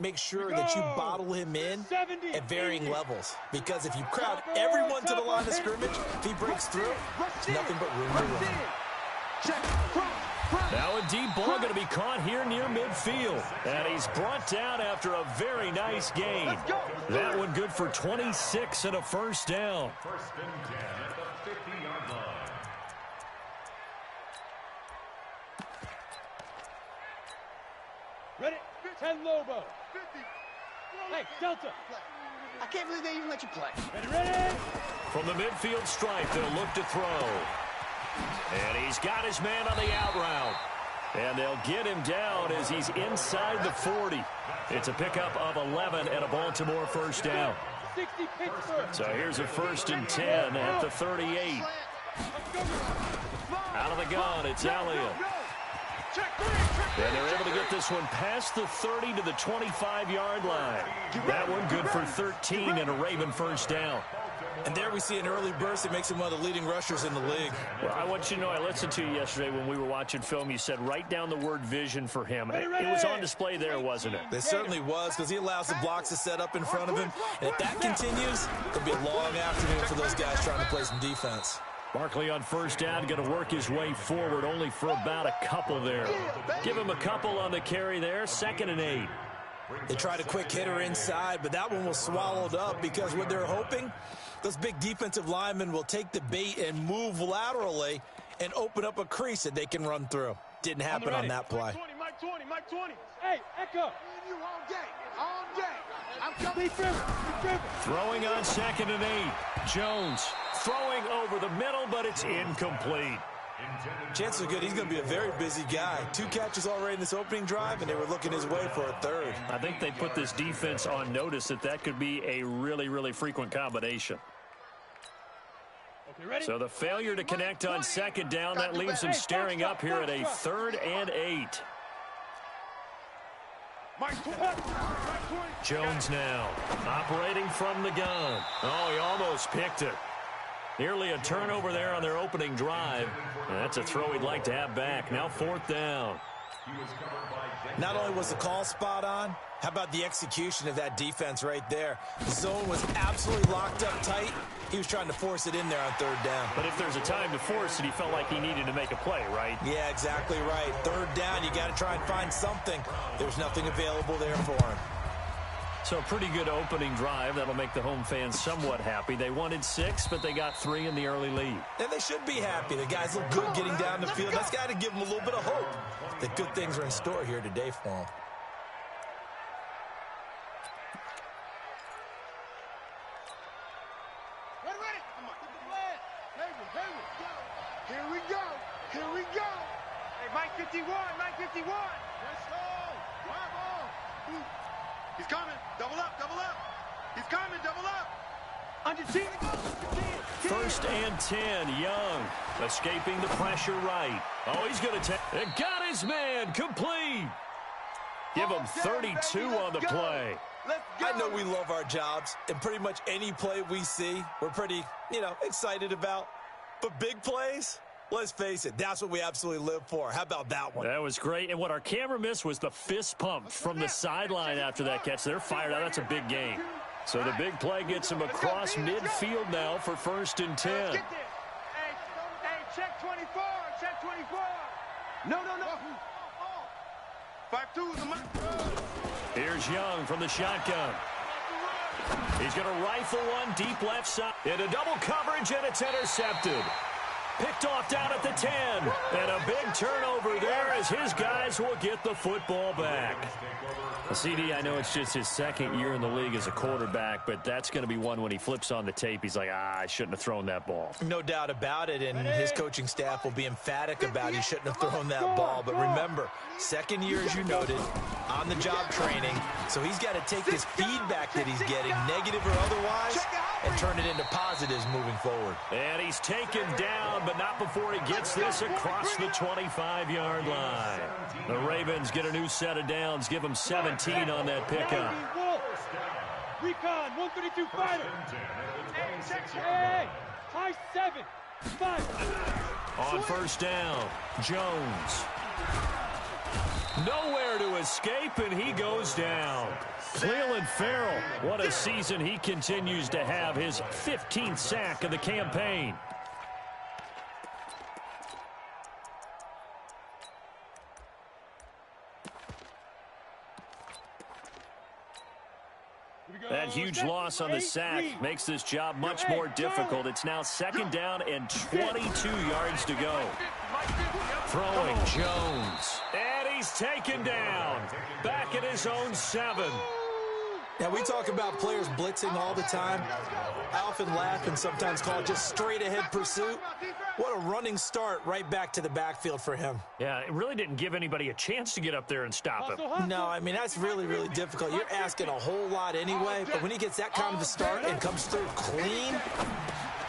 Make sure that you bottle him in at varying levels. Because if you crowd everyone to the line of scrimmage, if he breaks through, it's nothing but room to run. Now a deep ball going to be caught here near midfield. And he's brought down after a very nice gain. That one good for 26 and a first down. First and 10 at the 50-yard line. Ready? 10 Lobo. 50. Hey, Delta. I can't believe they even let you play. Ready? From the midfield stripe, they'll look to throw. And he's got his man on the out route. And they'll get him down as he's inside the 40. It's a pickup of 11 and a Baltimore first down. 60 Pittsburgh. So here's a first and 10 at the 38. Out of the gun, it's Elliott. And they're able to get this one past the 30 to the 25-yard line. That one good for 13 and a Raven first down. And there we see an early burst that makes him one of the leading rushers in the league. Well, I want you to know, I listened to you yesterday when we were watching film. You said write down the word vision for him. It was on display there, wasn't it? It certainly was, because he allows the blocks to set up in front of him. And if that continues, it'll be a long afternoon for those guys trying to play some defense. Barkley on first down, going to work his way forward, only for about a couple there. Give him a couple on the carry there, 2nd and 8. They tried a quick hitter inside, but that one was swallowed up because what they're hoping, those big defensive linemen will take the bait and move laterally and open up a crease that they can run through. Didn't happen on that play. Mike 20. Hey, Echo. You all day. All day. I'm coming. Throwing on 2nd and 8. Jones throwing over the middle, but it's incomplete. Chances are good he's going to be a very busy guy. 2 catches already in this opening drive, and they were looking his way for a 3rd. I think they put this defense on notice that could be a really, really frequent combination. Okay, ready? So the failure to connect on 2nd down, that leaves him staring up here at a 3rd and 8. Jones now operating from the gun. Oh, he almost picked it. Nearly a turnover there on their opening drive. And that's a throw he'd like to have back. Now 4th down. Not only was the call spot on, how about the execution of that defense right there? The zone was absolutely locked up tight. He was trying to force it in there on 3rd down. But if there's a time to force it, he felt like he needed to make a play, right? Yeah, exactly right. 3rd down, you got to try and find something. There's nothing available there for him. So a pretty good opening drive. That'll make the home fans somewhat happy. They wanted 6, but they got 3 in the early lead. And they should be happy. The guys look good getting down the field. That's got to give them a little bit of hope that good things are in store here today for them. Ready. Come on. Here we go. Hey, Mike 51. Let's go. He's coming. Double up. He's coming. Double up. Under 10. 1st and 10. Young escaping the pressure right. Oh, he's going to take it. Got his man complete. Give him 32 on the play. Let's go. I know we love our jobs, and pretty much any play we see, we're pretty, excited about. But big plays, let's face it, that's what we absolutely live for. How about that one? That was great. And what our camera missed was the fist pump from the sideline after that catch. They're fired out. That's a big gain. So the big play gets him across midfield now for 1st and 10. Hey, check 24. No. 5-2 is a mark. Here's Young from the shotgun. He's going to rifle one deep left side. Into double coverage, and it's intercepted. Picked off down at the 10. And a big turnover there as his guys will get the football back. CD, I know it's just his 2nd year in the league as a quarterback, but that's going to be one when he flips on the tape. He's like, I shouldn't have thrown that ball. No doubt about it, and his coaching staff will be emphatic about he shouldn't have thrown that ball. But remember, 2nd year, as you noted, on-the-job training, so he's got to take this feedback that he's getting, negative or otherwise, and turn it into positives moving forward. And he's taken down, but not before he gets this across the 25-yard line. The Ravens get a new set of downs, give them 17 on that pickup. Recon, 132 fighter. Hey, high 7, 5. On 1st down, Jones. Nowhere to escape, and he goes down. Cleveland Farrell, what a season he continues to have, his 15th sack of the campaign. That huge loss on the sack makes this job much more difficult. It's now 2nd down and 22 yards to go. Throwing Jones. And he's taken down. Back at his own 7. Now, we talk about players blitzing all the time. I often laugh and sometimes call it just straight-ahead pursuit. What a running start right back to the backfield for him. Yeah, it really didn't give anybody a chance to get up there and stop him. No, I mean, that's really, really difficult. You're asking a whole lot anyway, but when he gets that kind of a start and comes through clean,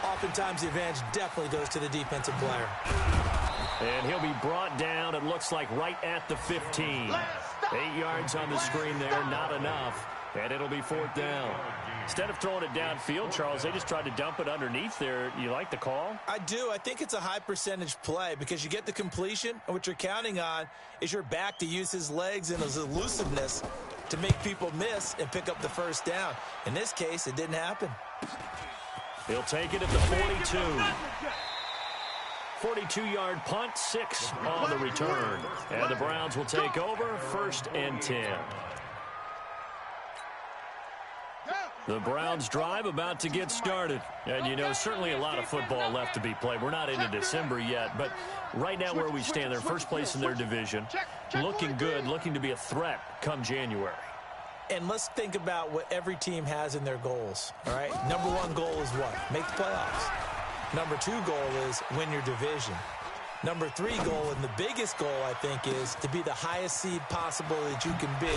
oftentimes the advantage definitely goes to the defensive player. And he'll be brought down, it looks like, right at the 15. 8 yards on the screen there, not enough. And it'll be 4th down. Instead of throwing it downfield, Charles, they just tried to dump it underneath there. You like the call? I do. I think it's a high-percentage play because you get the completion, and what you're counting on is your back to use his legs and his elusiveness to make people miss and pick up the 1st down. In this case, it didn't happen. He'll take it at the 42. 42-yard punt, 6 on the return. And the Browns will take over, 1st and 10. The Browns drive about to get started. And, you know, certainly a lot of football left to be played. We're not into December yet, but right now where we stand, they're first place in their division. Looking good, looking to be a threat come January. And let's think about what every team has in their goals, all right? Number 1 goal is what? Make the playoffs. Number 2 goal is win your division. Number 3 goal, and the biggest goal, I think, is to be the highest seed possible that you can be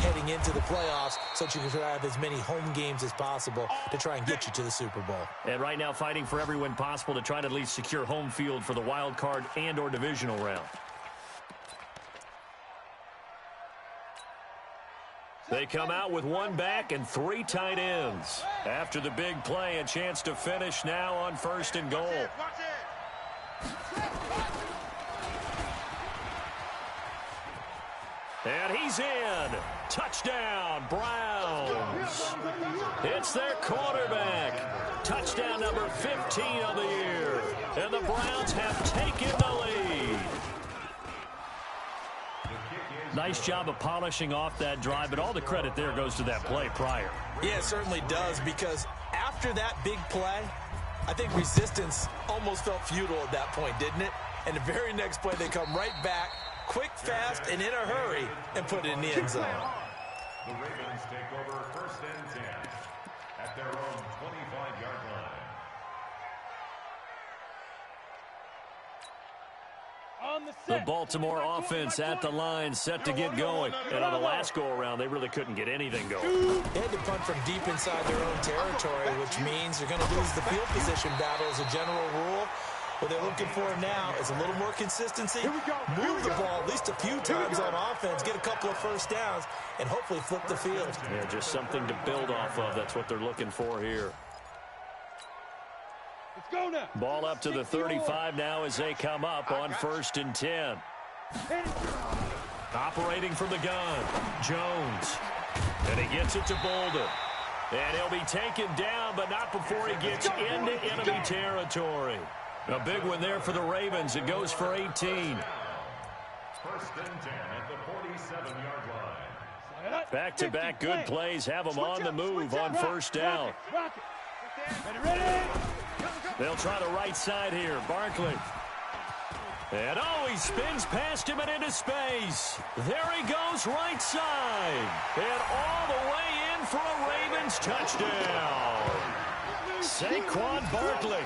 heading into the playoffs so that you can have as many home games as possible to try and get you to the Super Bowl. And right now fighting for every win possible to try to at least secure home field for the wild card and or divisional round. They come out with 1 back and 3 tight ends. After the big play, a chance to finish now on 1st and goal. And he's in. Touchdown, Browns. It's their quarterback. Touchdown number 15 of the year. And the Browns have taken the lead. Nice job of polishing off that drive, but all the credit there goes to that play prior. Yeah, it certainly does, because after that big play, I think resistance almost felt futile at that point, didn't it? And the very next play, they come right back, quick, fast, and in a hurry, and put it in the end zone. The Ravens take over 1st and 10 at their own 25-yard line. The Baltimore offense at the line, set to get going. And on the last go-around, they really couldn't get anything going. They had to punt from deep inside their own territory, which means they're going to lose the field position battle as a general rule. What they're looking for now is a little more consistency, move the ball at least a few times on offense, get a couple of 1st downs, and hopefully flip the field. Yeah, just something to build off of. That's what they're looking for here. Let's go now. Ball up to the 35 now as they come up on 1st and 10. Operating from the gun, Jones. And he gets it to Bolden. And he'll be taken down, but not before he gets into enemy territory. A big one there for the Ravens. It goes for 18. 1st and 10 at the 47-yard line. Back-to-back good plays have them on the move on 1st down. Ready? They'll try the right side here. Barkley. And oh, he spins past him and into space. There he goes, right side. And all the way in for a Ravens touchdown. Saquon Barkley,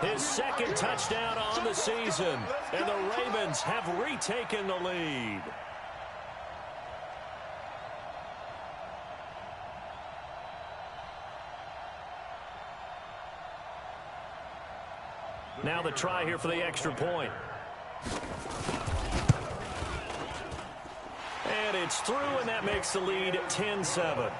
his 2nd touchdown on the season. And the Ravens have retaken the lead. Now the try here for the extra point. And it's through, and that makes the lead 10-7.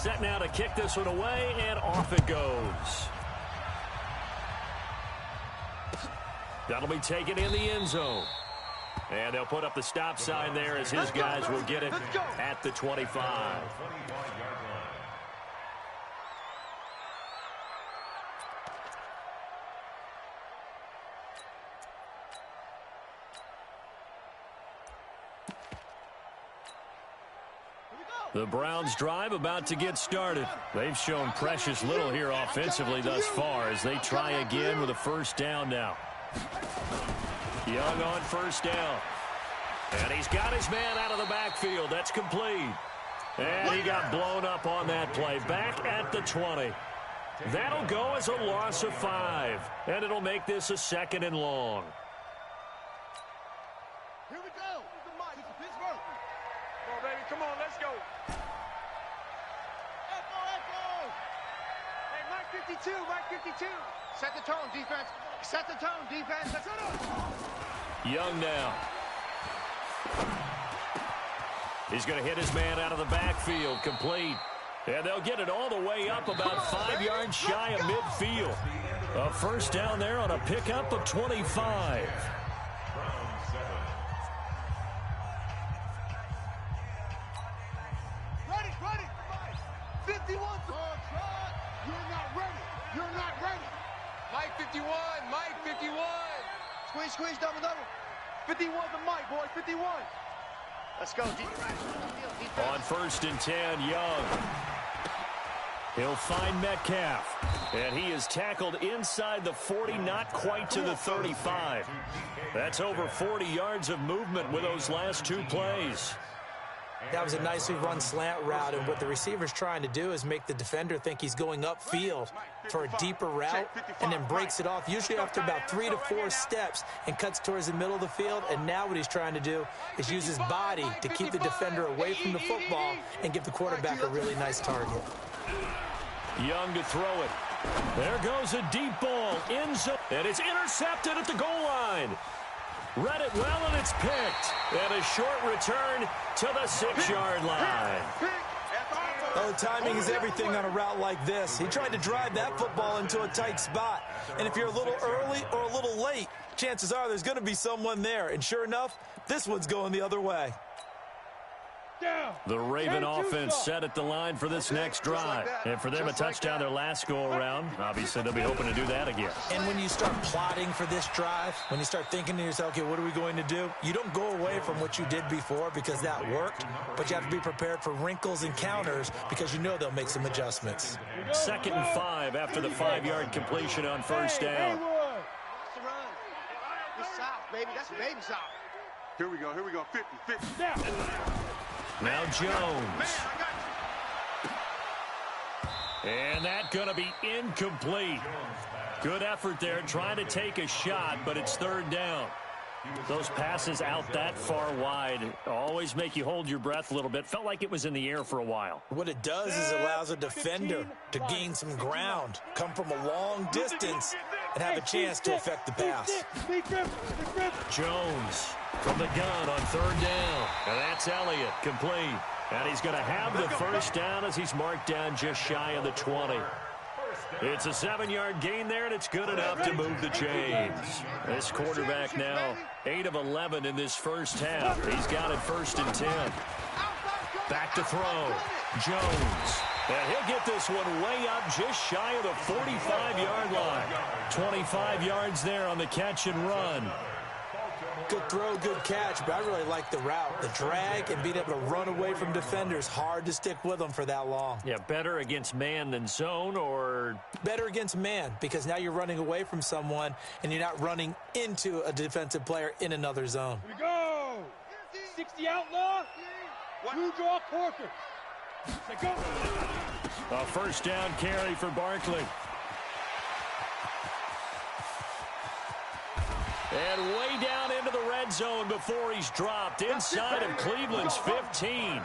Set now to kick this one away, and off it goes. That'll be taken in the end zone. And they'll put up the stop sign there as his guys will get it at the 25. The Browns' drive about to get started. They've shown precious little here offensively thus far as they try again with a first down now. Young on first down. And he's got his man out of the backfield. That's complete. And he got blown up on that play. Back at the 20. That'll go as a loss of 5. And it'll make this a 2nd and long. Here we go. Pittsburgh. Come on, baby. Come on, let's go. Echo. Hey, Mike 52, Mike 52. Set the tone, defense. Set the tone, defense. Set it. Young now. He's going to hit his man out of the backfield. Complete. And they'll get it all the way up about 5 yards shy of midfield. A first down there on a pickup of 25. 51. You're not ready. Mike 51. Mike 51. Squeeze, double. 51 to Mike, boys. 51. Let's go. On first and 10, Young. He'll find Metcalf. And he is tackled inside the 40, not quite to the 35. That's over 40 yards of movement with those last 2 plays. That was a nicely run slant route, and what the receiver's trying to do is make the defender think he's going upfield for a deeper route and then breaks it off, usually after about 3 to 4 steps, and cuts towards the middle of the field. And now what he's trying to do is use his body to keep the defender away from the football and give the quarterback a really nice target. Young to throw it. There goes a deep ball, end zone, and it's intercepted at the goal line. Read it well, and it's picked. And a short return to the 6-yard line. Oh, timing is everything on a route like this. He tried to drive that football into a tight spot. And if you're a little early or a little late, chances are there's going to be someone there. And sure enough, this one's going the other way. The Raven offense set at the line for this next drive. And for them, a touchdown their last go-around. Obviously, they'll be hoping to do that again. And when you start plotting for this drive, when you start thinking to yourself, okay, what are we going to do? You don't go away from what you did before because that worked, but you have to be prepared for wrinkles and counters because you know they'll make some adjustments. 2nd and 5 after the 5-yard completion on first down. Baby, that's baby south. Here we go. 50. Now Jones. And that going to be incomplete. Good effort there trying to take a shot, but it's 3rd down. Those passes out that far wide always make you hold your breath a little bit. Felt like it was in the air for a while. What it does is it allows a defender to gain some ground, come from a long distance, and have a chance to affect the pass. Jones from the gun on 3rd down. And that's Elliott, complete. And he's going to have the first down as he's marked down just shy of the 20. It's a 7-yard gain there, and it's good enough to move the chains. This quarterback now 8 of 11 in this first half. He's got it 1st and 10. Back to throw. Jones. And he'll get this one way up just shy of the 45-yard line. 25 yards there on the catch and run. Good throw, good catch, but I really like the route. The drag and being able to run away from defenders, hard to stick with them for that long. Yeah, better against man than zone, or? Better against man, because now you're running away from someone and you're not running into a defensive player in another zone. Here we go. 60 outlaw. Blue draw Corker. Let's go. A first down carry for Barkley. And way down into the red zone before he's dropped inside of Cleveland's 15.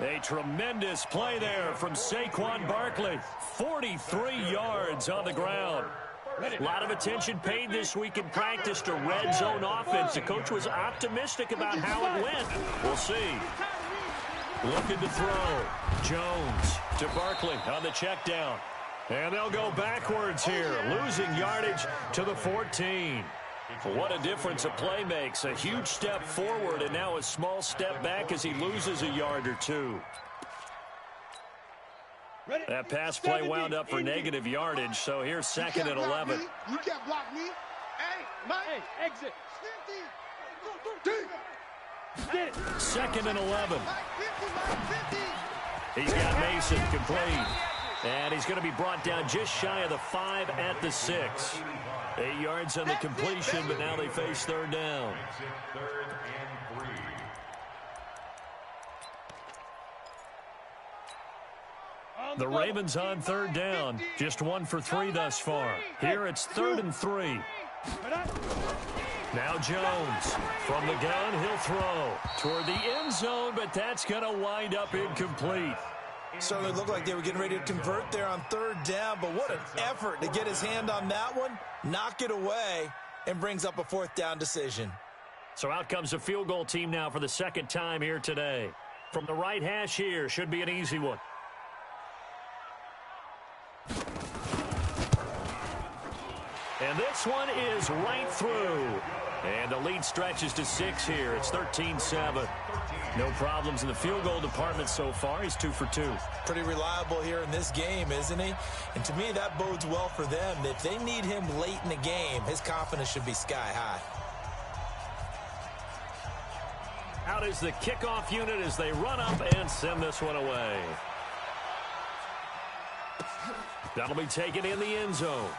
A tremendous play there from Saquon Barkley. 43 yards on the ground. A lot of attention paid this week in practice to red zone offense. The coach was optimistic about how it went. We'll see. Looking to throw. Jones to Barkley on the check down. And they'll go backwards here, losing yardage to the 14. What a difference a play makes. A huge step forward and now a small step back as he loses a yard or two. That pass play wound up for negative yardage, so here's second and 11. You can't block me. Hey, Mike. Hey, exit. Get it. Second and 11. Mike 50, Mike 50. He's got Mason complete. And he's going to be brought down just shy of the 5 at the 6. 8 yards on the completion, but now they face third down. Third and 3. The Ravens on third down. Just 1 for 3 thus far. Here it's 3rd and 3. Now Jones from the gun. He'll throw toward the end zone, but that's going to wind up incomplete. Certainly looked like they were getting ready to convert there on third down, but what an effort to get his hand on that one, knock it away, and brings up a 4th down decision. So out comes the field goal team now for the second time here today. From the right hash here, should be an easy one. And this one is right through. And the lead stretches to 6 here. It's 13-7. No problems in the field goal department so far. He's 2 for 2. Pretty reliable here in this game, isn't he? And to me, that bodes well for them. If they need him late in the game, his confidence should be sky high. Out is the kickoff unit as they run up and send this one away. That'll be taken in the end zone.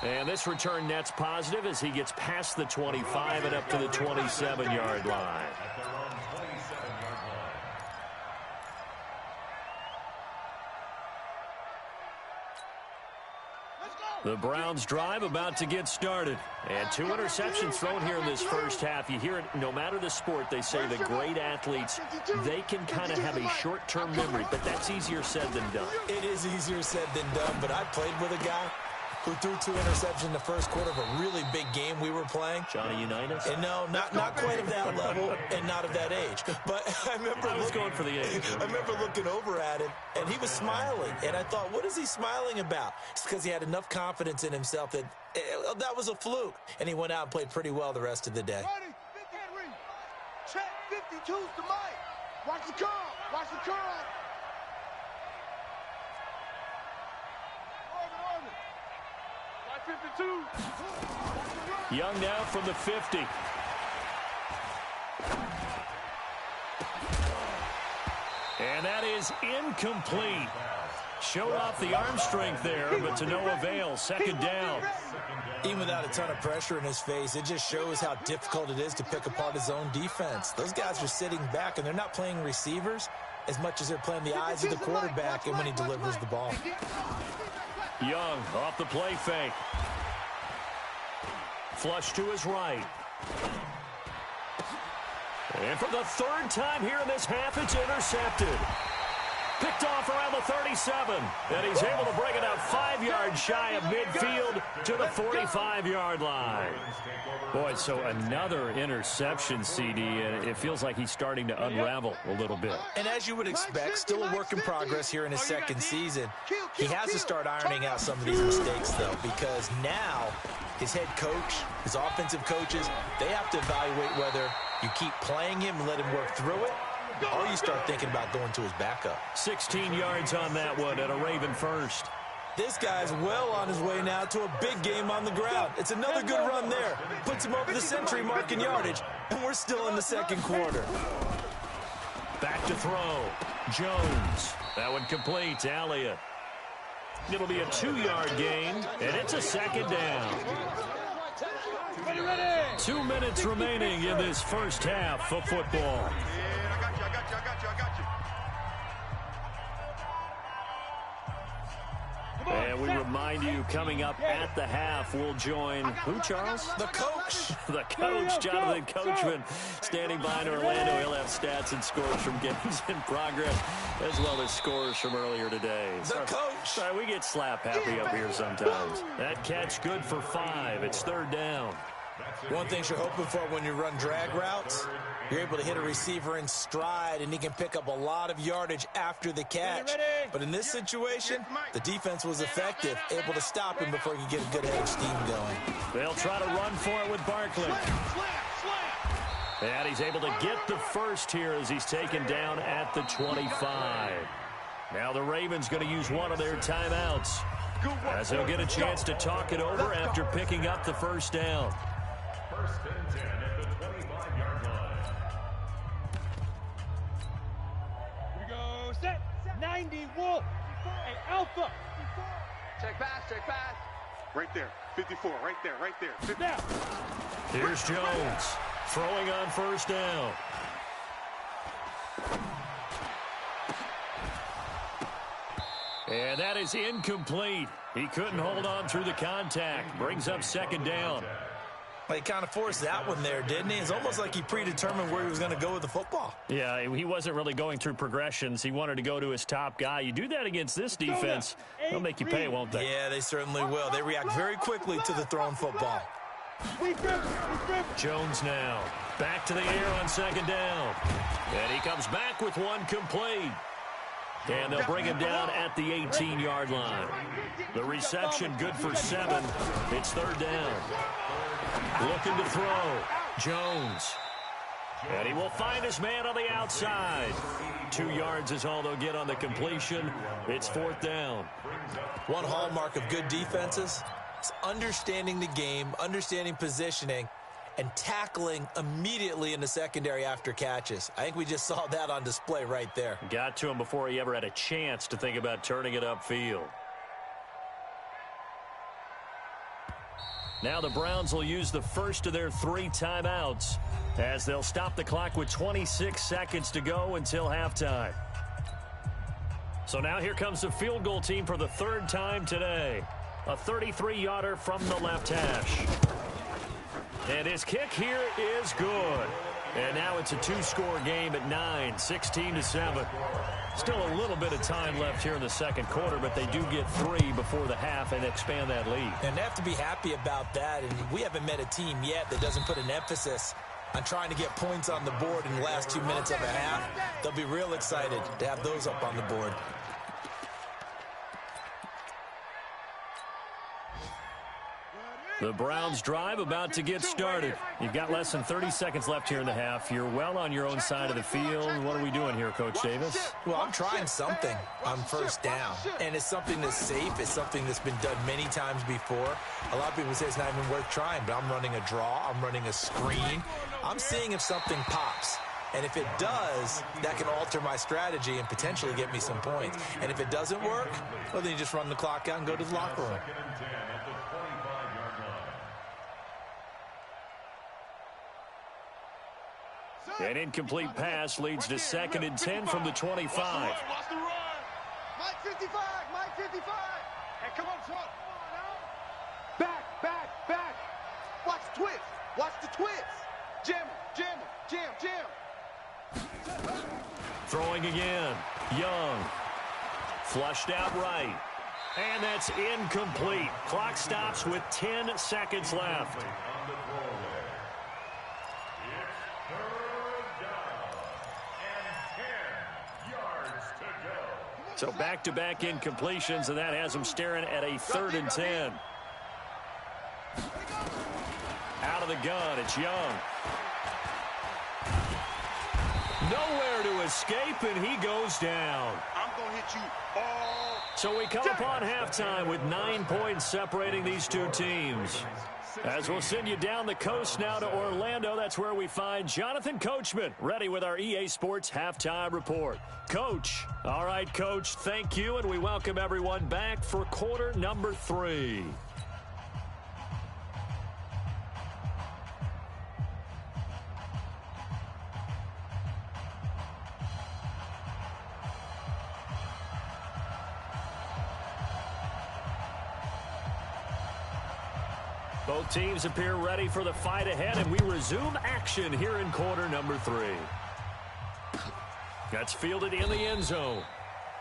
And this return net's positive as he gets past the 25 and up to the 27-yard line. At their own 27-yard line. The Browns drive about to get started. And 2 interceptions thrown here in this first half. You hear it, no matter the sport, they say the great athletes, they can kind of have a short-term memory, but that's easier said than done. It is easier said than done, but I played with a guy who threw 2 interceptions in the first quarter of a really big game we were playing. Johnny Unitas? And no, not quite of that level and not of that age. But I remember I was going for the age. I remember looking over at him, and he was smiling. And I thought, what is he smiling about? It's because he had enough confidence in himself that that was a fluke. And he went out and played pretty well the rest of the day. Ready, big hand read. Check 52's to Mike. Watch the curl. Watch the curl. Orbit. 52. Young now from the 50. And that is incomplete. Showed off the arm strength there, but to no avail. Second down. Even without a ton of pressure in his face, it just shows how difficult it is to pick apart his own defense. Those guys are sitting back, and they're not playing receivers as much as they're playing the eyes of the quarterback and when he delivers the ball. Young off the play fake. Flush to his right. And for the 3rd time here in this half, it's intercepted. Picked off around the 37. And he's able to bring it out 5 yards shy of midfield to the 45-yard line. Boy, so another interception, CD, and it feels like he's starting to unravel a little bit. And as you would expect, still a work in progress here in his second season. He has to start ironing out some of these mistakes, though, because now his head coach, his offensive coaches, they have to evaluate whether you keep playing him and let him work through it, or you start thinking about going to his backup. 16 yards on that one at a Raven first. This guy's well on his way now to a big game on the ground. It's another good run there. Puts him over the century mark in yardage, and we're still in the second quarter. Back to throw. Jones. That one complete. Elliott. It'll be a 2-yard gain, and it's a second down. 2 minutes remaining in this first half of football. And we remind you, coming up at the half, we'll join who, Charles? The coach. The coach, Jonathan Coachman, standing by in Orlando. He'll have stats and scores from games in progress, as well as scores from earlier today. The coach. Sorry, we get slap happy up here sometimes. That catch good for 5. It's 3rd down. One thing you're hoping for when you run drag routes You're able to hit a receiver in stride, and he can pick up a lot of yardage after the catch. But in this situation, the defense was effective, able to stop him before he could get a good head of steam going. They'll try to run for it with Barkley. And he's able to get the first here as he's taken down at the 25. Now the Ravens going to use one of their timeouts, as they'll get a chance to talk it over after picking up the first down. First and 10 at the 25-yard line. Here we go. Set. 90 Wolf. Hey, Alpha. Check pass, check pass. Right there. 54, right there, right there. Now. Here's Jones throwing on first down. And that is incomplete. He couldn't hold on through the contact. Brings up second down. Well, he kind of forced that one there, didn't he? It's almost like he predetermined where he was going to go with the football. Yeah, he wasn't really going through progressions. He wanted to go to his top guy. You do that against this defense, they'll make you pay, won't they? Yeah, they certainly will. They react very quickly to the thrown football. Jones now back to the air on second down. And he comes back with one complete. And they'll bring him down at the 18-yard line. The reception good for 7. It's third down. Looking to throw. Jones. And he will find his man on the outside. 2 yards is all they'll get on the completion. It's fourth down. One hallmark of good defenses is understanding the game, understanding positioning, and tackling immediately in the secondary after catches. I think we just saw that on display right there. Got to him before he ever had a chance to think about turning it upfield. Now the Browns will use the first of their 3 timeouts, as they'll stop the clock with 26 seconds to go until halftime. So now here comes the field goal team for the 3rd time today. A 33-yarder from the left hash. And his kick here is good. And now it's a 2-score game at 9, 16-7. Still a little bit of time left here in the second quarter, but they do get 3 before the half and expand that lead. And they have to be happy about that. And we haven't met a team yet that doesn't put an emphasis on trying to get points on the board in the last 2 minutes of a half. They'll be real excited to have those up on the board. The Browns drive about to get started. You've got less than 30 seconds left here in the half. You're well on your own side of the field. What are we doing here, Coach Davis? Well, I'm trying something on first down. And it's something that's safe. It's something that's been done many times before. A lot of people say it's not even worth trying, but I'm running a draw. I'm running a screen. I'm seeing if something pops. And if it does, that can alter my strategy and potentially get me some points. And if it doesn't work, well, then you just run the clock out and go to the locker room. An incomplete pass leads to 2nd and 10 from the 25. Mike 55, Mike 55. Hey, come on, son. Back. Watch the twist. Watch the twist. Jam. Throwing again. Young. Flushed out right. And that's incomplete. Clock stops with 10 seconds left. So back-to-back incompletions, and that has them staring at a 3rd and 10. Out of the gun, it's Young. Nowhere to escape, and he goes down. I'm going to hit you all. So we come upon halftime with 9 points separating these two teams. As we'll send you down the coast now to Orlando, that's where we find Jonathan Coachman, ready with our EA Sports Halftime Report. Coach. All right, Coach, thank you, and we welcome everyone back for quarter number 3. Both teams appear ready for the fight ahead, and we resume action here in quarter number 3. That's fielded in the end zone.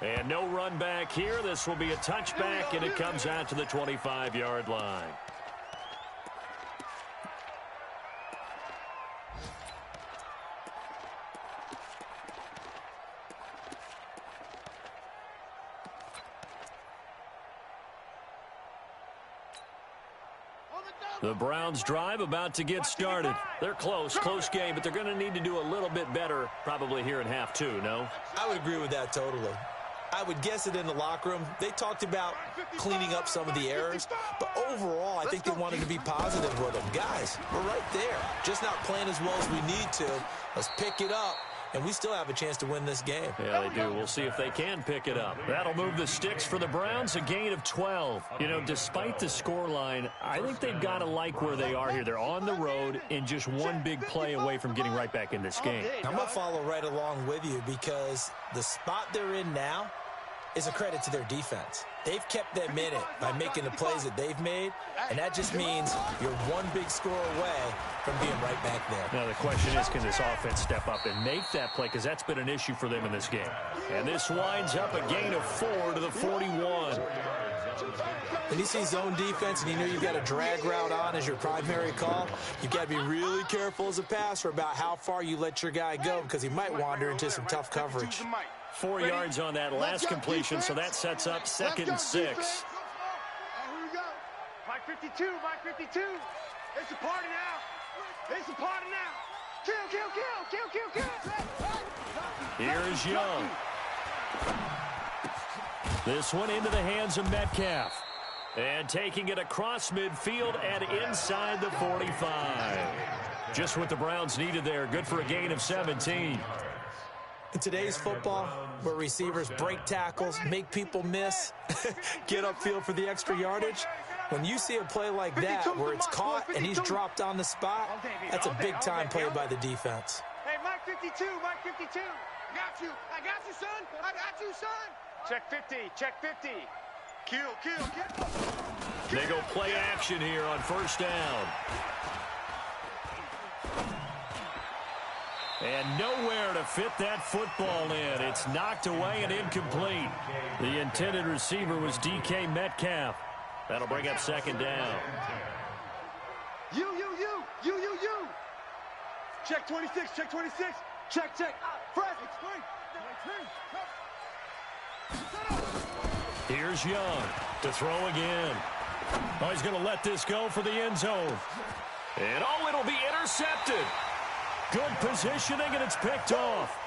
And no run back here. This will be a touchback, and it comes out to the 25-yard line. The Browns drive about to get started. They're close game, but they're going to need to do a little bit better probably here in half two, no? I would agree with that totally. I would guess it in the locker room. They talked about cleaning up some of the errors, but overall, I think they wanted to be positive with them. Guys, we're right there. Just not playing as well as we need to. Let's pick it up, and we still have a chance to win this game. Yeah, they do. We'll see if they can pick it up. That'll move the sticks for the Browns, a gain of 12. You know, despite the scoreline, I think they've got to like where they are here. They're on the road and just one big play away from getting right back in this game. I'm going to follow right along with you because the spot they're in now is a credit to their defense. They've kept them in it by making the plays that they've made, and that just means you're one big score away from being right back there. Now the question is, can this offense step up and make that play, because that's been an issue for them in this game. And this winds up a gain of 4 to the 41. When you see zone defense and you know you've got a drag route on as your primary call, you've got to be really careful as a passer about how far you let your guy go because he might wander into some tough coverage. 4 yards on that last completion, so that sets up 2nd and 6. Here we go. Mike 52, Mike 52. It's a party now. It's a party now. Kill. Here's Young. This one into the hands of Metcalf. And taking it across midfield and inside the 45. Just what the Browns needed there. Good for a gain of 17. In today's football, where receivers break tackles, make people miss, get upfield for the extra yardage, when you see a play like that where it's caught and he's dropped on the spot, that's a big-time play by the defense. Hey, Mike 52, Mike 52. I got you, son. I got you, son. Check 50, check 50. Kill. They go play action here on first down. And nowhere to fit that football in. It's knocked away and incomplete. The intended receiver was DK Metcalf. That'll bring up 2nd down. You. Check 26, check 26. Check. Press. Here's Young to throw again. Oh, he's going to let this go for the end zone. And it'll be intercepted. Good positioning, and it's picked off.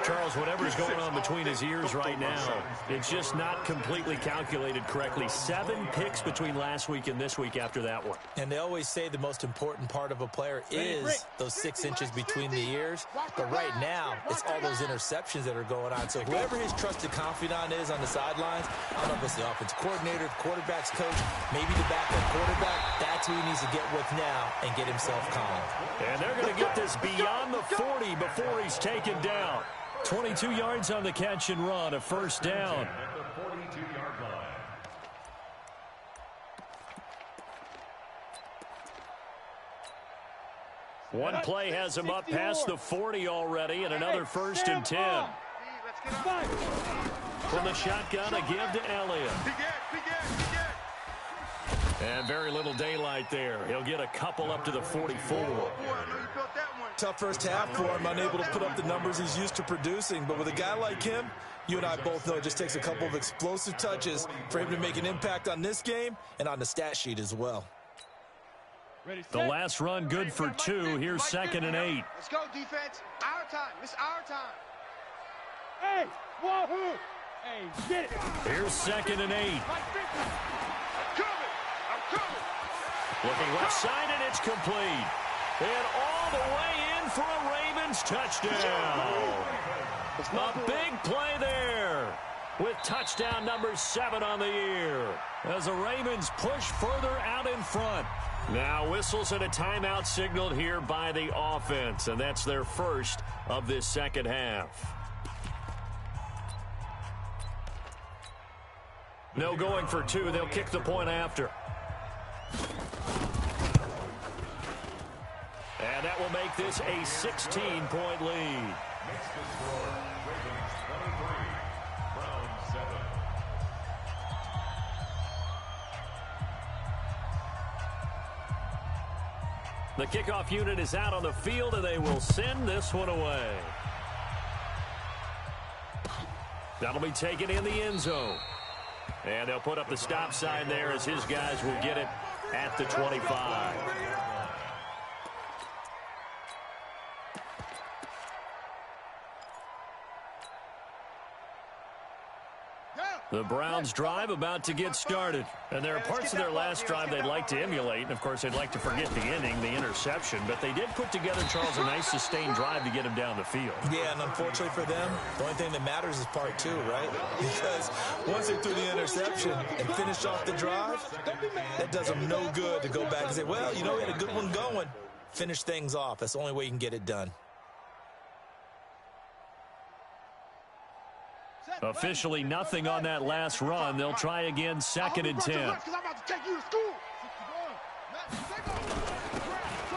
Charles, whatever's going on between his ears right now, it's just not completely calculated correctly. 7 picks between last week and this week after that one. And they always say the most important part of a player is those 6 inches between the ears. But right now, it's all those interceptions that are going on. So whoever his trusted confidant is on the sidelines, I don't know if it's the offensive coordinator, the quarterback's coach, maybe the backup quarterback, that's who he needs to get with now and get himself calm. And they're going to get this beyond the 40 before he's taken down. 22 yards on the catch and run, a first down. At the 42-yard line. One play has him up past the 40 already, and another 1st and 10. From the shotgun, a give to Elliott. And very little daylight there. He'll get a couple up to the 44. Tough first half for him, unable to put up the numbers he's used to producing. But with a guy like him, you and I both know it just takes a couple of explosive touches for him to make an impact on this game and on the stat sheet as well. The last run good for 2. Here's 2nd and 8. Let's go, defense. Our time. It's our time. Hey, wahoo! Hey, get it. Here's 2nd and 8. I'm coming. Looking left side, and it's complete. And all the way in for a Ravens touchdown. A big play there with touchdown number 7 on the year as the Ravens push further out in front. Now whistles and a timeout signaled here by the offense, and that's their first of this second half. No going for 2. They'll kick the point after. And that will make this a 16-point lead. Makes the score Ravens 23, Browns 7. The kickoff unit is out on the field, and they will send this one away. That'll be taken in the end zone. And they'll put up the stop sign there as his guys will get it at the 25. The Browns drive about to get started. And there are parts of their last drive they'd like to emulate. And, of course, they'd like to forget the ending, the interception. But they did put together, Charles, a nice sustained drive to get him down the field. Yeah, and unfortunately for them, the only thing that matters is part two, right? Because once they threw the interception and finished off the drive, that does them no good to go back and say, well, you know, we had a good one going. Finish things off. That's the only way you can get it done. Officially nothing on that last run. They'll try again, 2nd and 10.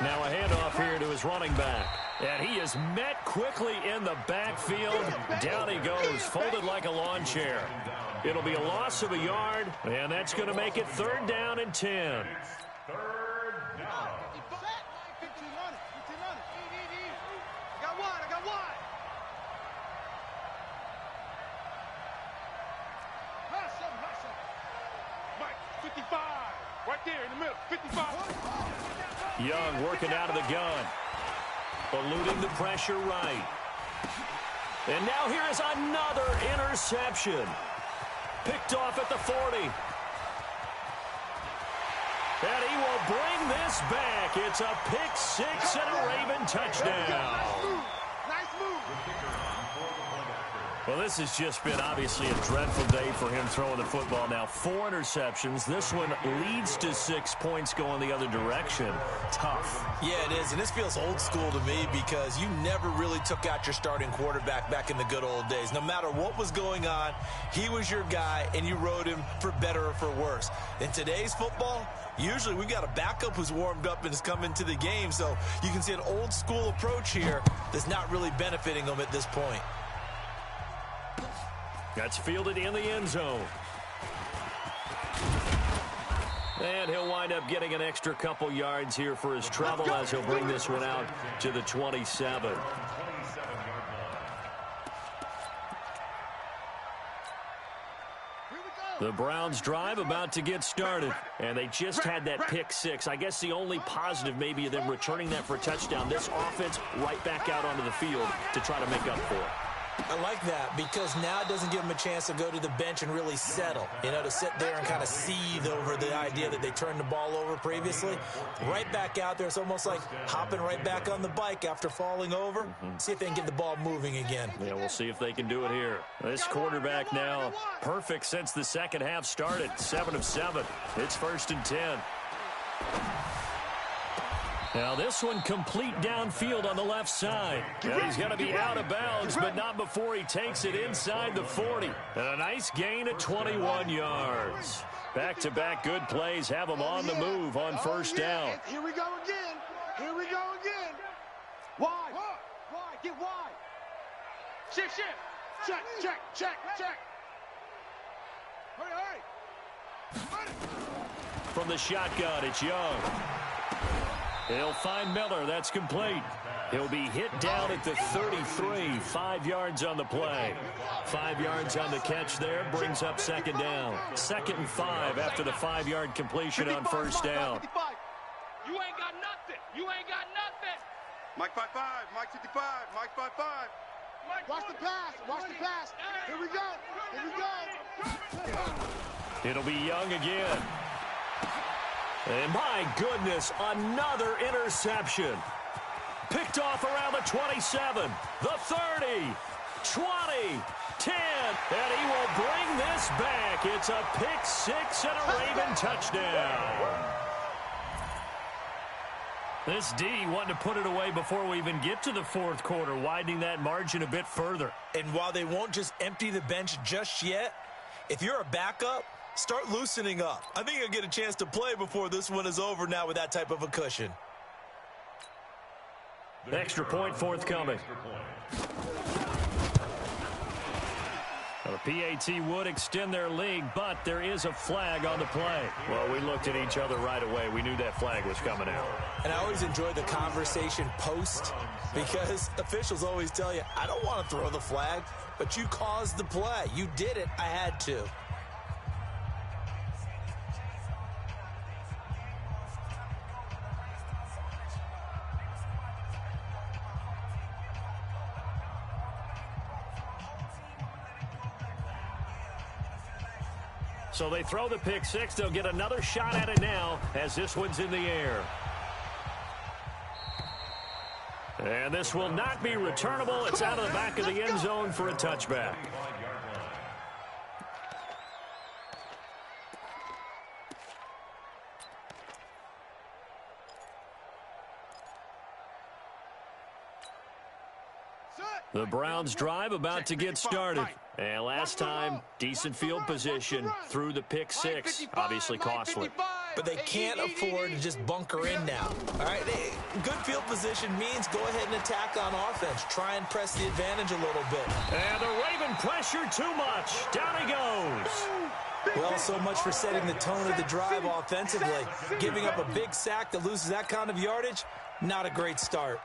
Now a handoff here to his running back. And he is met quickly in the backfield. Down he goes, folded like a lawn chair. It'll be a loss of a yard, and that's going to make it 3rd down and 10. I got one. 55, right there in the middle, 55. Young working out of the gun. Eluding the pressure right. And now here is another interception. Picked off at the 40. And he will bring this back. It's a pick six and a Raven touchdown. Nice move. Well, this has just been obviously a dreadful day for him throwing the football. Now 4 interceptions. This one leads to 6 points going the other direction. Tough. Yeah, it is, and this feels old school to me because you never really took out your starting quarterback back in the good old days. No matter what was going on, he was your guy, and you rode him for better or for worse. In today's football, usually we've got a backup who's warmed up and has come into the game, so you can see an old school approach here that's not really benefiting them at this point. That's fielded in the end zone. And he'll wind up getting an extra couple yards here for his trouble as he'll bring this one out to the 27. The Browns drive about to get started, and they just had that pick six. I guess the only positive maybe of them returning that for a touchdown. This offense right back out onto the field to try to make up for it. I like that because now it doesn't give them a chance to go to the bench and really settle, you know, to sit there and kind of seethe over the idea that they turned the ball over previously. Right back out there, it's almost like hopping right back on the bike after falling over. See if they can get the ball moving again. Yeah, we'll see if they can do it here. This quarterback now perfect since the second half started, 7 of 7. It's 1st and 10. Now this one complete downfield on the left side. And he's going to be out of bounds, but not before he takes it inside the 40. And a nice gain of 21 yards. Back-to-back good plays have him on the move on 1st down. Here we go again. Here we go again. Wide. Get wide. Shift. Check. Hurry. From the shotgun, it's Young. He'll find Miller. That's complete. He'll be hit down at the 33. 5 yards on the play. 5 yards on the catch there. Brings up 2nd down. 2nd and 5 after the 5-yard completion on 1st down. You ain't got nothing. Mike 5-5. Mike 55. Mike 5-5. Watch the pass. Here we go. It'll be Young again. And my goodness, another interception. Picked off around the 27, the 30, 20, 10, and he will bring this back. It's a pick six and a Raven touchdown. This D wanting to put it away before we even get to the 4th quarter, widening that margin a bit further. And while they won't just empty the bench just yet, if you're a backup, start loosening up. I think you'll get a chance to play before this one is over now with that type of a cushion. Extra point forthcoming. Well, the PAT would extend their lead, but there is a flag on the play. Well, we looked at each other right away. We knew that flag was coming out. And I always enjoy the conversation post because officials always tell you, I don't want to throw the flag, but you caused the play. You did it. I had to. So they throw the pick six. They'll get another shot at it now as this one's in the air. And this will not be returnable. It's out of the back of the end zone for a touchback. The Browns drive about to get started. And last time, decent field position through the pick six. Obviously costly. But they can't afford to just bunker in now. All right, good field position means go ahead and attack on offense. Try and press the advantage a little bit. And the Raven pressure too much. Down he goes. Well, so much for setting the tone of the drive offensively. Giving up a big sack that loses that kind of yardage, not a great start.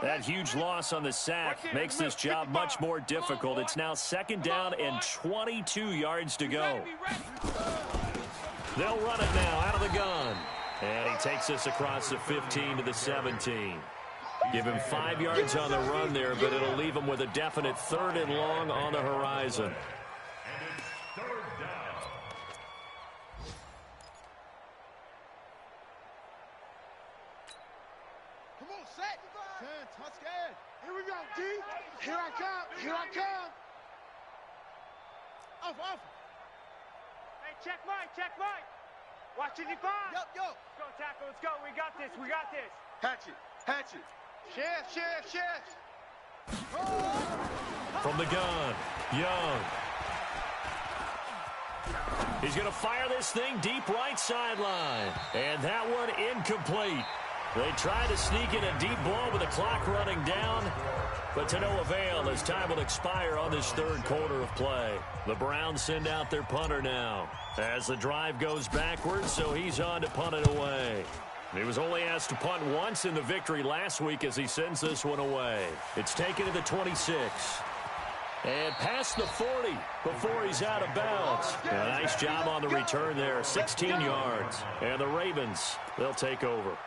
That huge loss on the sack makes this job much more difficult. It's now second down and 22 yards to go. They'll run it now out of the gun. And he takes us across the 15 to the 17. Give him 5 yards on the run there, but it'll leave him with a definite 3rd and long on the horizon. Here we go, D. Here I come. Here I come. Off. Hey, check Mike. Watch it, divide. Yo. Let's go, tackle. Let's go. We got this. Hatch it. Share. From the gun, Young. He's going to fire this thing deep right sideline. And that one incomplete. They try to sneak in a deep blow with the clock running down, but to no avail as time will expire on this 3rd quarter of play. The Browns send out their punter now as the drive goes backwards, so he's on to punt it away. He was only asked to punt once in the victory last week as he sends this one away. It's taken to the 26. And past the 40 before he's out of bounds. A nice job on the return there, 16 yards. And the Ravens, they'll take over.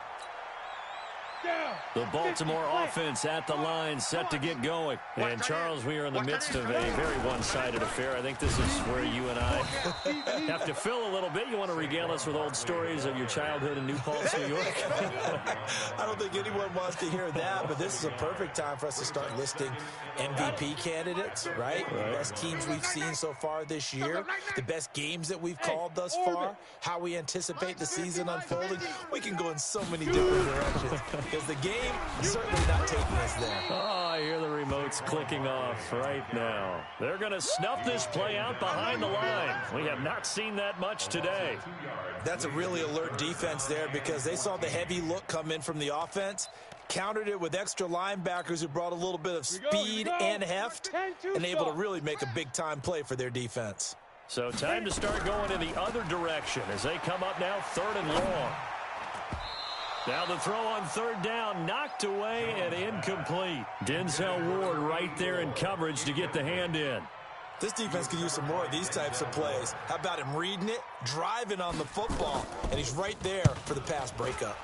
The Baltimore offense at the line, set to get going. And, Charles, we are in the midst of a very one-sided affair. I think this is where you and I have to fill a little bit. You want to regale us with old stories of your childhood in New Paltz, New York? I don't think anyone wants to hear that, but this is a perfect time for us to start listing MVP candidates, right? The best teams we've seen so far this year, the best games that we've called thus far, how we anticipate the season unfolding. We can go in so many different directions. Because the game is certainly not taking us there. Oh, I hear the remotes clicking off right now. They're going to snuff this play out behind the line. We have not seen that much today. That's a really alert defense there because they saw the heavy look come in from the offense, countered it with extra linebackers who brought a little bit of speed and heft, and able to really make a big-time play for their defense. So time to start going in the other direction as they come up now 3rd and long. Now the throw on 3rd down, knocked away and incomplete. Denzel Ward right there in coverage to get the hand in. This defense could use some more of these types of plays. How about him reading it, driving on the football, and he's right there for the pass breakup.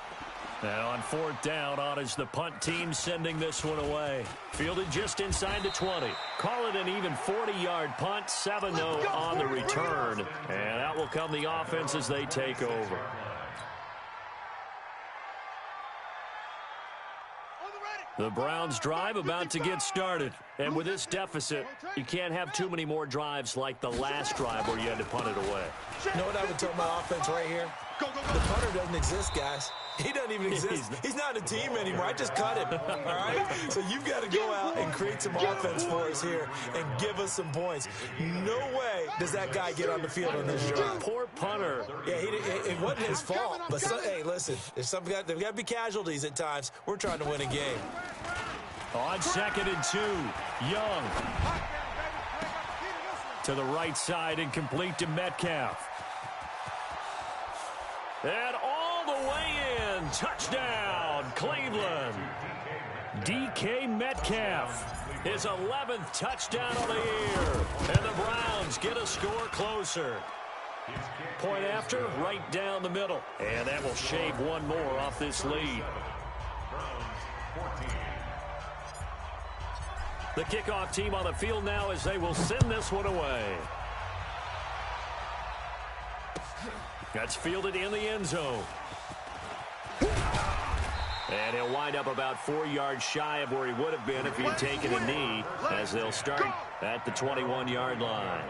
Now on 4th down, on is the punt team sending this one away. Fielded just inside the 20. Call it an even 40-yard punt, 7-0 on the return. And out will come the offense as they take over. The Browns drive about to get started. And with this deficit, you can't have too many more drives like the last drive where you had to punt it away. You know what I would tell my offense right here? The punter doesn't exist, guys. He doesn't even exist. He's not a team anymore. I just cut him, all right? So you've got to go out and create some offense for us here and give us some points. No way does that guy get on the field on this drive. Poor punter. Yeah, it wasn't his fault. But, hey, listen, there's got to be casualties at times. We're trying to win a game. On 2nd and 2, Young. To the right side and complete to Metcalf. And all the way in. Touchdown, Cleveland. DK Metcalf. His 11th touchdown of the year. And the Browns get a score closer. Point after, right down the middle. And that will shave one more off this lead. The kickoff team on the field now as they will send this one away. That's fielded in the end zone. And he'll wind up about 4 yards shy of where he would have been if he had taken a knee, as they'll start at the 21-yard line.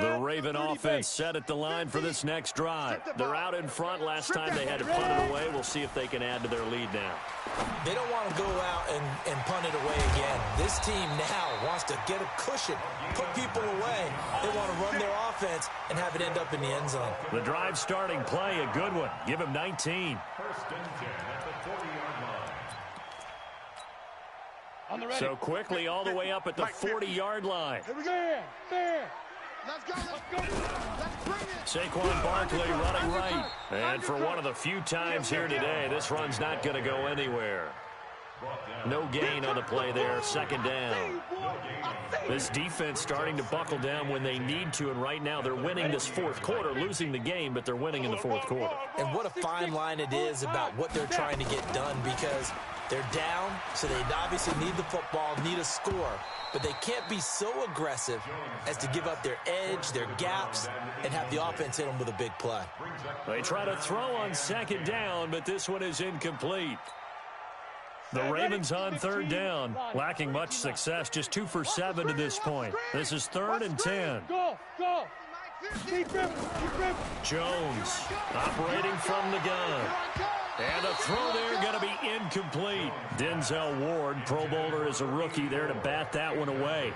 The Raven offense set at the line for this next drive. They're out in front. Last time they had to punt it away. We'll see if they can add to their lead now. They don't want to go out and punt it away again. This team now wants to get a cushion, put people away. They want to run their offense and have it end up in the end zone. The drive starting play, a good one. Give him 19. First and 10 at the 40-yard line. So quickly all the way up at the 40-yard line. Here we go. There. Let's go. Let's bring it. Saquon Barkley running right. And for one of the few times here today, this run's not going to go anywhere. No gain on the play there, second down. This defense starting to buckle down when they need to, and right now they're winning this fourth quarter, losing the game, but they're winning in the fourth quarter. And what a fine line it is about what they're trying to get done, because they're down, so they obviously need the football, need a score, but they can't be so aggressive as to give up their edge, their gaps, and have the offense hit them with a big play. They try to throw on second down, but this one is incomplete. The Ravens on third down, lacking much success, just 2 for 7 to this point. This is 3rd and 10. Go. Keep dribbling. Jones operating from the gun. And the throw there going to be incomplete. Denzel Ward, Pro Bowler as a rookie, there to bat that one away.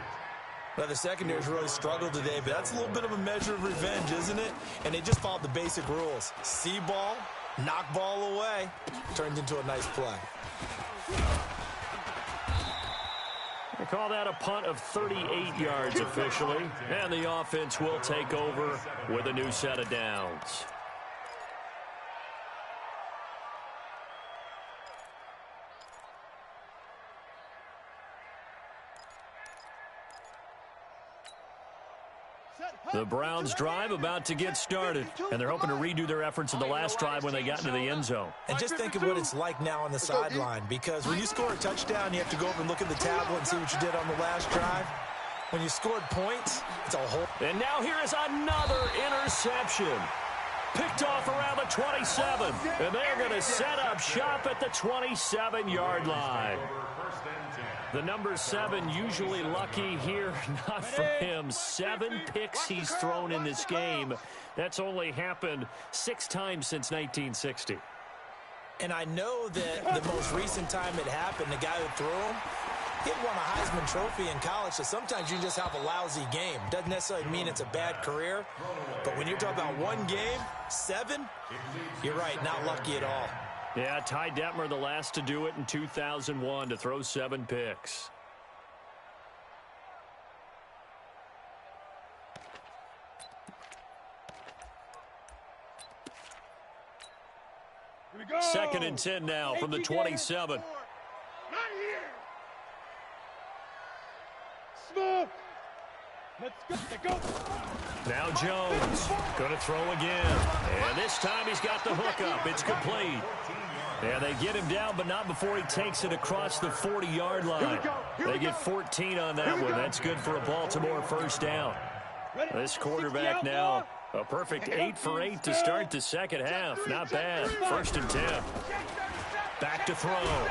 Well, the secondary's really struggled today, but that's a little bit of a measure of revenge, isn't it? And they just followed the basic rules. See ball, knock ball away, turned into a nice play. They call that a punt of 38 yards officially. And the offense will take over with a new set of downs. The Browns drive about to get started, and they're hoping to redo their efforts in the last drive when they got into the end zone. And just think of what it's like now on the sideline, because when you score a touchdown, you have to go over and look at the tablet and see what you did on the last drive. When you scored points, it's a whole... And now here is another interception. Picked off around the 27, and they're going to set up shop at the 27-yard line. The number 7 usually lucky here, not for him. 7 picks he's thrown in this game. That's only happened 6 times since 1960. And I know that the most recent time it happened, the guy who threw him, he had won a Heisman Trophy in college, so sometimes you just have a lousy game. Doesn't necessarily mean it's a bad career, but when you're talking about one game, 7, you're right, not lucky at all. Yeah, Ty Detmer, the last to do it in 2001, to throw 7 picks. Here we go. 2nd and 10 now from the 27. Not here. Smoke. Let's go. Now Jones going to throw again. And this time he's got the hook up. It's complete. And they get him down, but not before he takes it across the 40-yard line. They get 14 on that one. That's good for a Baltimore first down. This quarterback now, a perfect 8 for 8 to start the second half. Not bad. 1st and 10. Back to throw.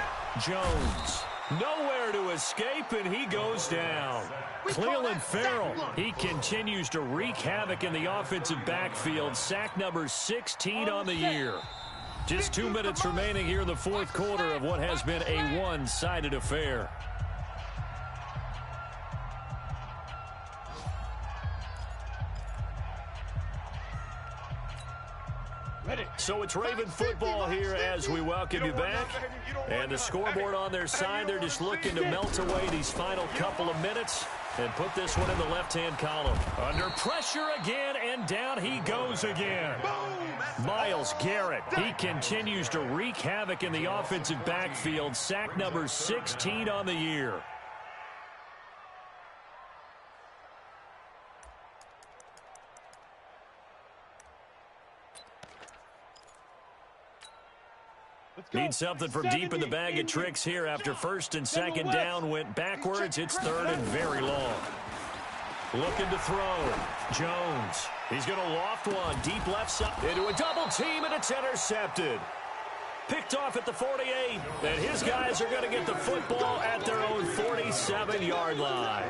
Jones. Nowhere to escape, and he goes down. Cleveland Farrell, he continues to wreak havoc in the offensive backfield. Sack number 16 on the year. Just 2 minutes remaining here in the fourth quarter of what has been a one-sided affair. So it's Raven football here as we welcome you back. And the scoreboard on their side, they're just looking to melt away these final couple of minutes and put this one in the left-hand column. Under pressure again, and down he goes again. Myles Garrett, he continues to wreak havoc in the offensive backfield. Sack number 16 on the year. Need something from deep in the bag of tricks here after first and second down went backwards. It's third and very long. Looking to throw. Jones. He's going to loft one. Deep left side. Into a double team, and it's intercepted. Picked off at the 48. And his guys are going to get the football at their own 47-yard line.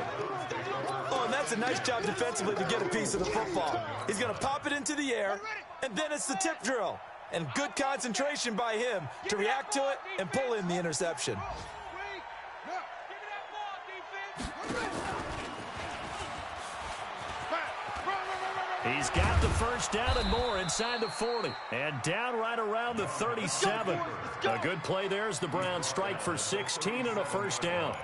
Oh, and that's a nice job defensively to get a piece of the football. He's going to pop it into the air, and then it's the tip drill. And good concentration by him to react to it and pull in the interception. He's got the first down and more inside the 40. And down right around the 37. A good play there as the Browns strike for 16 and a first down.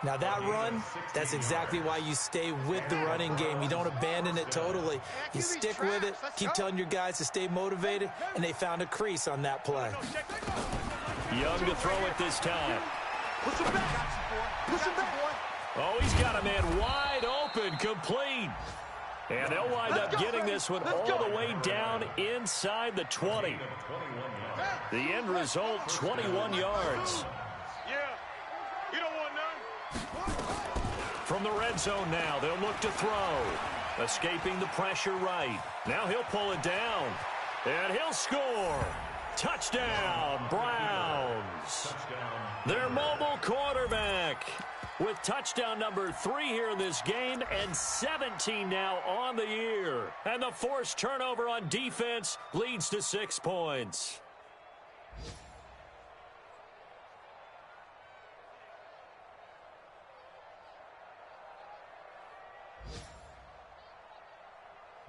Now that run, that's exactly why you stay with the running game. You don't abandon it totally. You stick with it, keep telling your guys to stay motivated, and they found a crease on that play. Young to throw it this time. Push him back. Push him back. Oh, he's got a man wide open, complete. And they'll wind up getting this one all the way down inside the 20. The end result, 21 yards. From the red zone now, they'll look to throw. Escaping the pressure right. Now he'll pull it down. And he'll score. Touchdown, Browns. Their mobile quarterback with touchdown number 3 here in this game and 17 now on the year. And the forced turnover on defense leads to 6 points.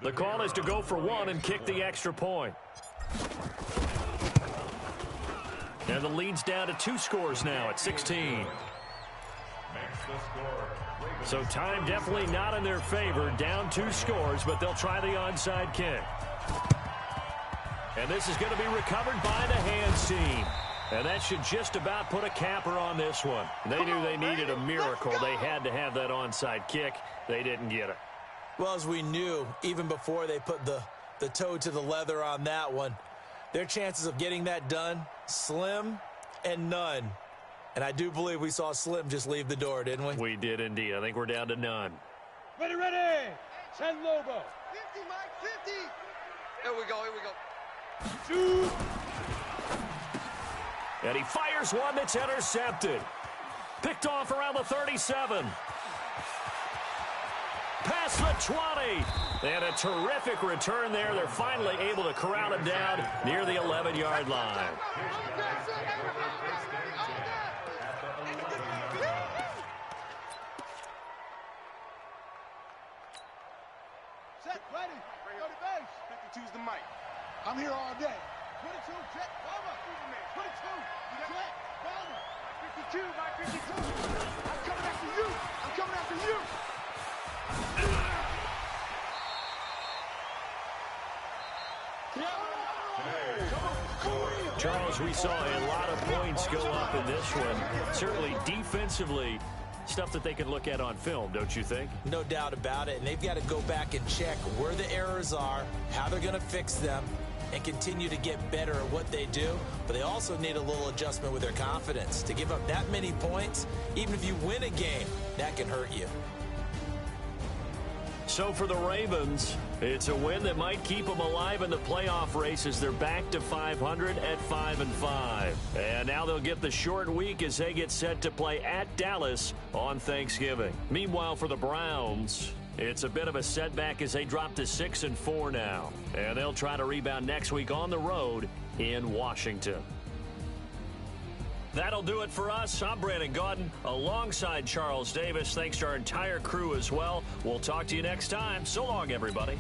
The call is to go for one and kick the extra point. And the lead's down to 2 scores now at 16. So time definitely not in their favor. Down 2 scores, but they'll try the onside kick. And this is going to be recovered by the hands team. And that should just about put a capper on this one. They knew they needed a miracle. They had to have that onside kick. They didn't get it. Well, as we knew, even before they put the toe to the leather on that one, their chances of getting that done, slim and none. And I do believe we saw Slim just leave the door, didn't we? We did indeed. I think we're down to none. Ready, ready. 10 Lobo. 50, Mike, 50. Here we go, here we go. 2. And he fires one that's intercepted. Picked off around the 37. Past the 20. And a terrific return there. They're finally able to corral him down near the 11-yard line. Set, ready. Go to base. 52's the mic. I'm here all day. 22, check, Bama. 22, check, Bama. 52, Mike, 52. I'm coming after you. I'm coming after you. Charles, we saw a lot of points go up in this one. Certainly defensively, stuff that they can look at on film, don't you think? No doubt about it. And they've got to go back and check where the errors are, how they're going to fix them, and continue to get better at what they do. But they also need a little adjustment with their confidence. To give up that many points, even if you win a game, that can hurt you. So for the Ravens, it's a win that might keep them alive in the playoff race as they're back to 500 at 5-5. And now they'll get the short week as they get set to play at Dallas on Thanksgiving. Meanwhile, for the Browns, it's a bit of a setback as they drop to 6-4 now. And they'll try to rebound next week on the road in Washington. That'll do it for us. I'm Brandon Gaudin alongside Charles Davis. Thanks to our entire crew as well. We'll talk to you next time. So long, everybody.